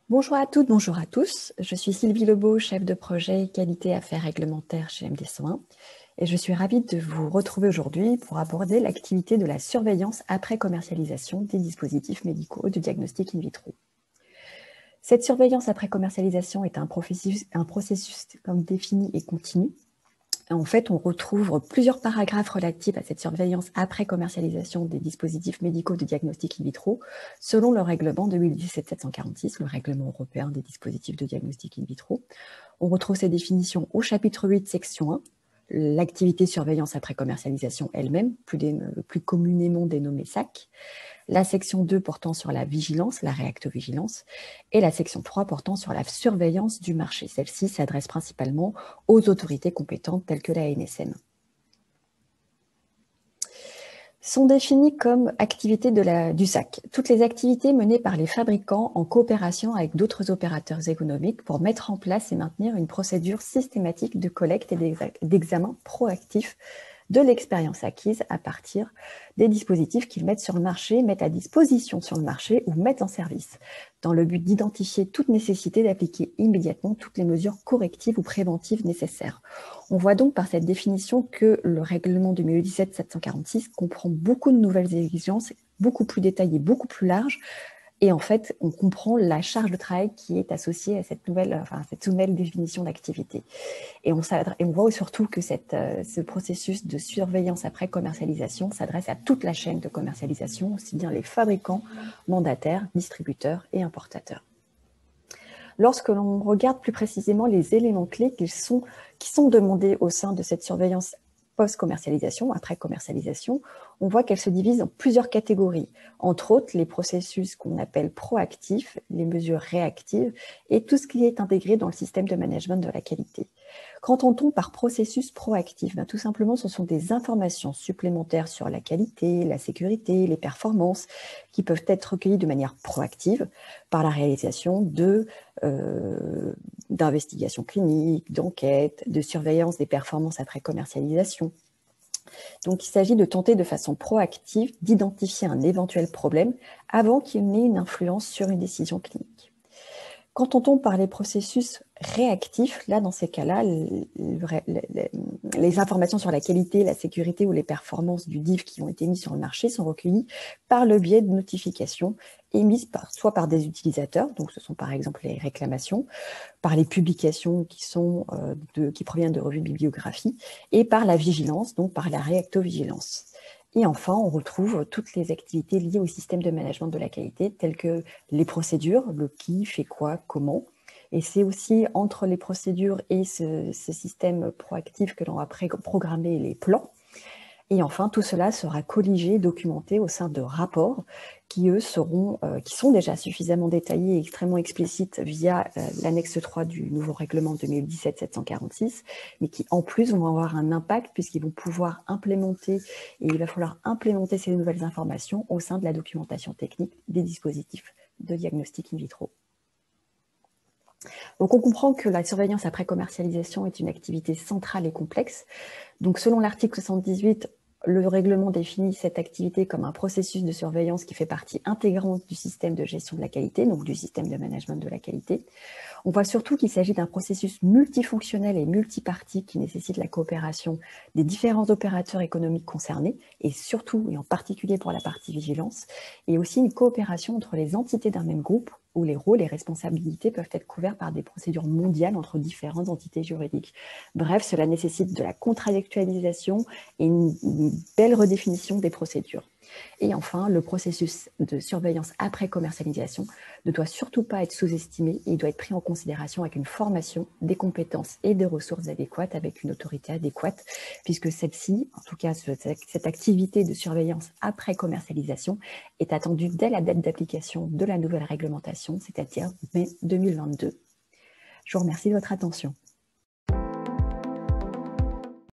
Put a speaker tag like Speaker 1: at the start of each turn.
Speaker 1: Bonjour à toutes, bonjour à tous. Je suis Sylvie Lebeau, chef de projet qualité affaires réglementaires chez MD101 et je suis ravie de vous retrouver aujourd'hui pour aborder l'activité de la surveillance après commercialisation des dispositifs médicaux de diagnostic in vitro. Cette surveillance après commercialisation est un processus comme défini et continu. En fait, on retrouve plusieurs paragraphes relatifs à cette surveillance après commercialisation des dispositifs médicaux de diagnostic in vitro, selon le règlement 2017-746, le règlement européen des dispositifs de diagnostic in vitro. On retrouve ces définitions au chapitre 8, section 1, l'activité surveillance après commercialisation elle-même, plus communément dénommée SAC, la section 2 portant sur la vigilance, la réactovigilance, et la section 3 portant sur la surveillance du marché. Celle-ci s'adresse principalement aux autorités compétentes telles que la ANSM. Sont définies comme activités du SAC. Toutes les activités menées par les fabricants en coopération avec d'autres opérateurs économiques pour mettre en place et maintenir une procédure systématique de collecte et d'examen proactif de l'expérience acquise à partir des dispositifs qu'ils mettent sur le marché, mettent à disposition sur le marché ou mettent en service, dans le but d'identifier toute nécessité d'appliquer immédiatement toutes les mesures correctives ou préventives nécessaires. On voit donc par cette définition que le règlement 2017-746 comprend beaucoup de nouvelles exigences, beaucoup plus détaillées, beaucoup plus larges, et en fait, on comprend la charge de travail qui est associée à cette nouvelle définition d'activité. Et on voit surtout que ce processus de surveillance après commercialisation s'adresse à toute la chaîne de commercialisation, aussi bien les fabricants, mandataires, distributeurs et importateurs. Lorsque l'on regarde plus précisément les éléments clés qui sont demandés au sein de cette surveillance post-commercialisation, après commercialisation, on voit qu'elle se divise en plusieurs catégories, entre autres les processus qu'on appelle proactifs, les mesures réactives et tout ce qui est intégré dans le système de management de la qualité. Qu'entend-on par processus proactif? Tout simplement, ce sont des informations supplémentaires sur la qualité, la sécurité, les performances qui peuvent être recueillies de manière proactive par la réalisation d'investigations cliniques, d'enquêtes, de surveillance des performances après commercialisation. Donc, il s'agit de tenter de façon proactive d'identifier un éventuel problème avant qu'il n'ait une influence sur une décision clinique. Quand on tombe par les processus réactifs, là, dans ces cas-là, les informations sur la qualité, la sécurité ou les performances du DIF qui ont été mis sur le marché sont recueillies par le biais de notifications émises soit par des utilisateurs, donc ce sont par exemple les réclamations, par les publications qui proviennent de revues de bibliographie, et par la vigilance, donc par la réactovigilance. Et enfin, on retrouve toutes les activités liées au système de management de la qualité, telles que les procédures, le qui, fait quoi, comment. Et c'est aussi entre les procédures et ce système proactif que l'on va programmer les plans. Et enfin, tout cela sera colligé, documenté au sein de rapports qui, eux, qui sont déjà suffisamment détaillés et extrêmement explicites via l'annexe 3 du nouveau règlement 2017-746, mais qui, en plus, vont avoir un impact puisqu'ils vont pouvoir implémenter, et il va falloir implémenter ces nouvelles informations au sein de la documentation technique des dispositifs de diagnostic in vitro. Donc, on comprend que la surveillance après commercialisation est une activité centrale et complexe. Donc, selon l'article 78, le règlement définit cette activité comme un processus de surveillance qui fait partie intégrante du système de gestion de la qualité, donc du système de management de la qualité. On voit surtout qu'il s'agit d'un processus multifonctionnel et multipartie qui nécessite la coopération des différents opérateurs économiques concernés, et surtout et en particulier pour la partie vigilance, et aussi une coopération entre les entités d'un même groupe où les rôles et responsabilités peuvent être couverts par des procédures mondiales entre différentes entités juridiques. Bref, cela nécessite de la contractualisation et une belle redéfinition des procédures. Et enfin, le processus de surveillance après commercialisation ne doit surtout pas être sous-estimé et il doit être pris en considération avec une formation, des compétences et des ressources adéquates avec une autorité adéquate, puisque celle-ci, en tout cas cette activité de surveillance après commercialisation, est attendue dès la date d'application de la nouvelle réglementation, c'est-à-dire mai 2022. Je vous remercie de votre attention.